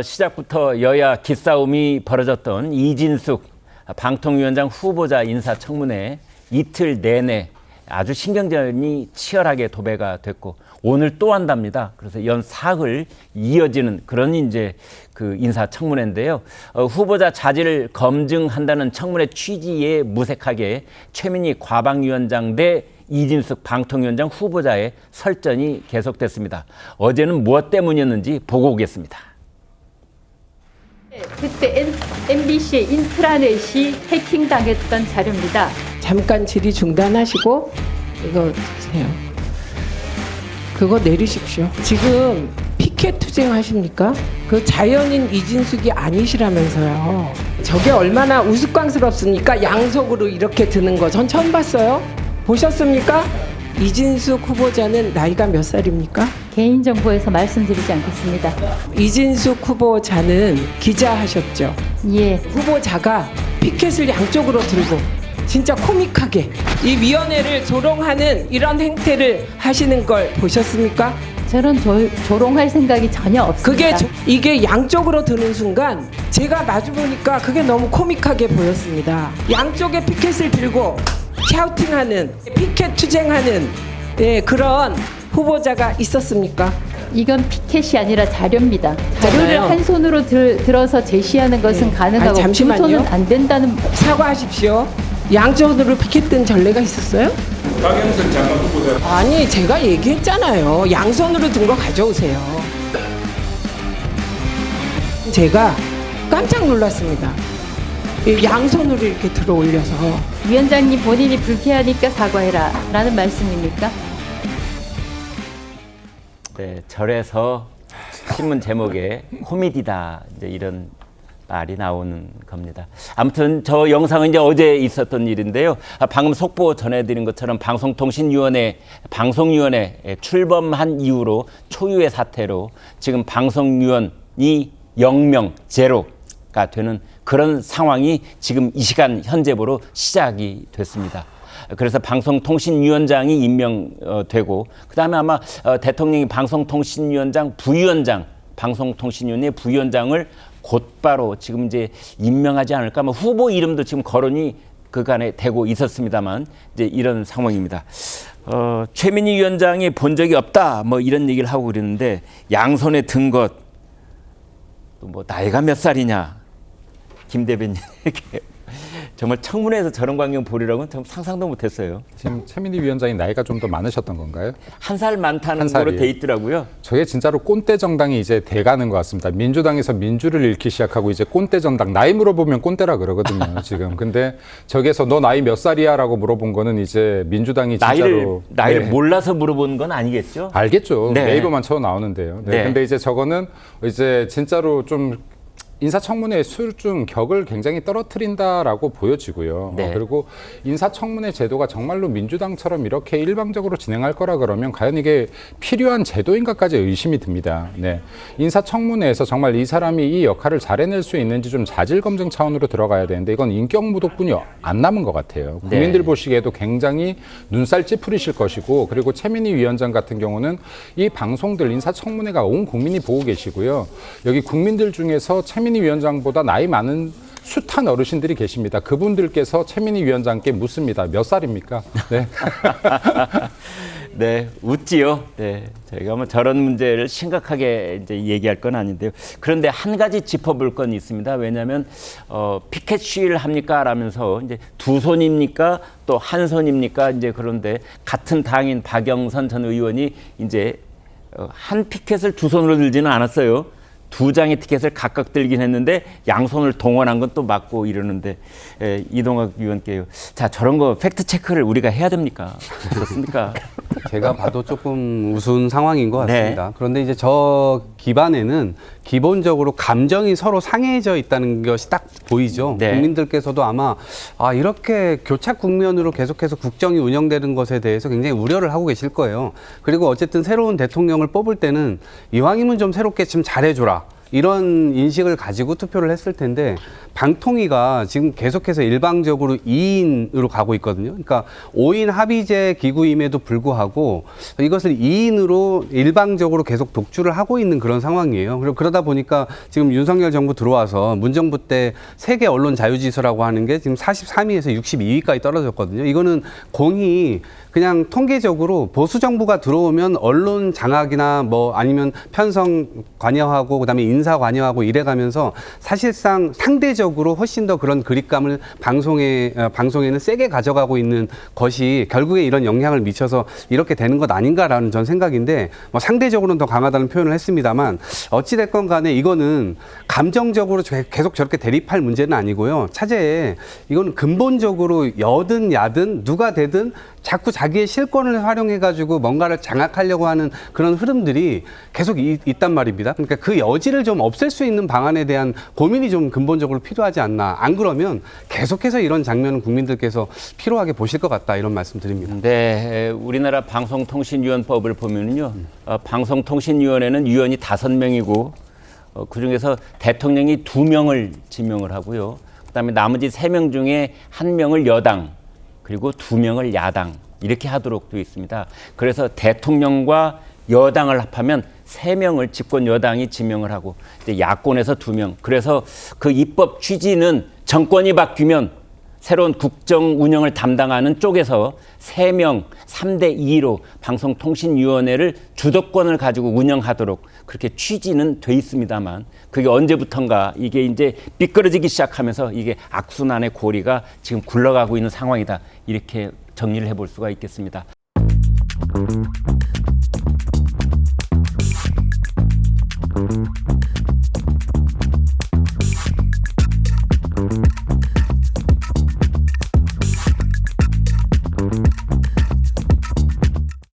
시작부터 여야 기싸움이 벌어졌던 이진숙 방통위원장 후보자 인사청문회 이틀 내내 아주 신경전이 치열하게 도배가 됐고 오늘 또 한답니다. 그래서 연 사흘 이어지는 그런 이제 그 인사청문회인데요. 후보자 자질을 검증한다는 청문회 취지에 무색하게 최민희 과방위원장 대 이진숙 방통위원장 후보자의 설전이 계속됐습니다. 어제는 무엇 때문이었는지 보고 오겠습니다. 그때 MBC의 인트라넷이 해킹당했던 자료입니다. 잠깐 질의 중단하시고 이거 주세요. 그거 내리십시오. 지금 피켓 투쟁하십니까? 그 자연인 이진숙이 아니시라면서요. 저게 얼마나 우스꽝스럽습니까? 양속으로 이렇게 드는 거 전 처음 봤어요. 보셨습니까? 이진숙 후보자는 나이가 몇 살입니까? 개인정보에서 말씀드리지 않겠습니다. 이진숙 후보자는 기자하셨죠? 예. 후보자가 피켓을 양쪽으로 들고 진짜 코믹하게 이 위원회를 조롱하는 이런 행태를 하시는 걸 보셨습니까? 저런 조롱할 생각이 전혀 없습니다. 이게 양쪽으로 드는 순간 제가 마주 보니까 그게 너무 코믹하게 보였습니다. 양쪽에 피켓을 들고 샤우팅하는 피켓 투쟁하는 그런 후보자가 있었습니까? 이건 피켓이 아니라 자료입니다. 자료를 한 손으로 들어서 제시하는 것은 가능하고 두 손은 안 된다는. 사과하십시오. 양쪽으로 피켓 든 전례가 있었어요? 박영선 장관 후보자. 아니 제가 얘기했잖아요. 양손으로 든 거 가져오세요. 제가 깜짝 놀랐습니다. 양손으로 이렇게 들어 올려서. 위원장님 본인이 불쾌하니까 사과해라 라는 말씀입니까? 네, 절에서 신문 제목에 코미디다 이제 이런 말이 나오는 겁니다. 아무튼 저 영상은 이제 어제 있었던 일인데요. 방금 속보 전해드린 것처럼 방송통신위원회 출범한 이후로 초유의 사태로 지금 방송위원이 0명 제로가 되는 그런 상황이 지금 이 시간 현재부로 시작이 됐습니다. 그래서 방송통신위원장이 임명되고 그다음에 아마 대통령이 방송통신위원장 부위원장 방송통신위원회 부위원장을 곧바로 지금 이제 임명하지 않을까. 후보 이름도 지금 거론이 그간에 되고 있었습니다만 이제 이런 상황입니다. 최민희 위원장이 본 적이 없다 뭐 이런 얘기를 하고 그러는데 양손에 든 것 또 뭐 나이가 몇 살이냐 김 대변인에게 정말 청문회에서 저런 광경 보리라고는 좀 상상도 못했어요. 지금 최민희 위원장이 나이가 좀 더 많으셨던 건가요? 한 살 많다는 거로 돼 있더라고요. 저게 진짜로 꼰대 정당이 이제 돼가는 것 같습니다. 민주당에서 민주를 잃기 시작하고 이제 꼰대 정당. 나이 물어보면 꼰대라 그러거든요. 지금. 근데 저기서 너 나이 몇 살이야라고 물어본 거는 이제 민주당이 진짜로 나이를 몰라서 물어보는 건 아니겠죠? 알겠죠. 네. 네이버만 쳐 나오는데요. 네. 근데 이제 저거는 이제 진짜로 좀 인사청문회의 수준 격을 굉장히 떨어뜨린다라고 보여지고요. 네. 그리고 인사청문회 제도가 정말로 민주당처럼 이렇게 일방적으로 진행할 거라 그러면 과연 이게 필요한 제도인가까지 의심이 듭니다. 네. 인사청문회에서 정말 이 사람이 이 역할을 잘 해낼 수 있는지 좀 자질 검증 차원으로 들어가야 되는데 이건 인격모독뿐이 안 남은 것 같아요. 국민들 네. 보시기에도 굉장히 눈살 찌푸리실 것이고 그리고 최민희 위원장 같은 경우는 이 방송들 인사청문회가 온 국민이 보고 계시고요. 여기 국민들 중에서 최민희 위원장보다 나이 많은 숱한 어르신들이 계십니다. 그분들께서 최민희 위원장께 묻습니다. 몇 살입니까? 네. 네, 웃지요. 네, 저희가 뭐 저런 문제를 심각하게 이제 얘기할 건 아닌데요. 그런데 한 가지 짚어볼 건 있습니다. 왜냐하면 피켓 시위를 합니까? 라면서 이제 두 손입니까? 또 한 손입니까? 이제 그런데 같은 당인 박영선 전 의원이 이제 한 피켓을 두 손으로 들지는 않았어요. 두 장의 티켓을 각각 들긴 했는데 양손을 동원한 건 또 맞고 이러는데 이동학 위원께요. 자, 저런 거 팩트 체크를 우리가 해야 됩니까? 그렇습니까? 제가 봐도 조금 우스운 상황인 것 같습니다. 네. 그런데 이제 저 기반에는 기본적으로 감정이 서로 상해져 있다는 것이 딱 보이죠. 네. 국민들께서도 아마 이렇게 교착 국면으로 계속해서 국정이 운영되는 것에 대해서 굉장히 우려를 하고 계실 거예요. 그리고 어쨌든 새로운 대통령을 뽑을 때는 이왕이면 좀 새롭게 좀 잘해줘라. 이런 인식을 가지고 투표를 했을 텐데 방통위가 지금 계속해서 일방적으로 2인으로 가고 있거든요. 그러니까 5인 합의제 기구임에도 불구하고 이것을 2인으로 일방적으로 계속 독주를 하고 있는 그런 상황이에요. 그리고 그러다 보니까 지금 윤석열 정부 들어와서 문정부 때 세계 언론 자유지수라고 하는 게 지금 43위에서 62위까지 떨어졌거든요. 이거는 공히 그냥 통계적으로 보수 정부가 들어오면 언론 장악이나 뭐 아니면 편성 관여하고 그다음에 인사 관여하고 이래가면서 사실상 상대적으로 훨씬 더 그런 그립감을 방송에는 세게 가져가고 있는 것이 결국에 이런 영향을 미쳐서 이렇게 되는 것 아닌가라는 전 생각인데 뭐 상대적으로는 더 강하다는 표현을 했습니다만 어찌 됐건 간에 이거는 감정적으로 계속 저렇게 대립할 문제는 아니고요. 차제에 이건 근본적으로 여든 야든 누가 되든 자꾸 자기의 실권을 활용해가지고 뭔가를 장악하려고 하는 그런 흐름들이 계속 있단 말입니다. 그러니까 그 여지를 좀 없앨 수 있는 방안에 대한 고민이 좀 근본적으로 필요하지 않나. 안 그러면 계속해서 이런 장면은 국민들께서 피로하게 보실 것 같다. 이런 말씀 드립니다. 네, 우리나라 방송통신위원법을 보면은요, 방송통신위원회는 위원이 5명이고 그중에서 대통령이 2명을 지명을 하고요. 그다음에 나머지 3명 중에 1명을 여당 그리고 2명을 야당 이렇게 하도록 되어 있습니다. 그래서 대통령과 여당을 합하면 3명을 집권 여당이 지명을 하고 이제 야권에서 2명. 그래서 그 입법 취지는 정권이 바뀌면 새로운 국정 운영을 담당하는 쪽에서 3명 3대2로 방송통신위원회를 주도권을 가지고 운영하도록 그렇게 취지는 돼 있습니다만 그게 언제부턴가 이게 이제 삐뚤어지기 시작하면서 이게 악순환의 고리가 지금 굴러가고 있는 상황이다. 이렇게 정리를 해볼 수가 있겠습니다.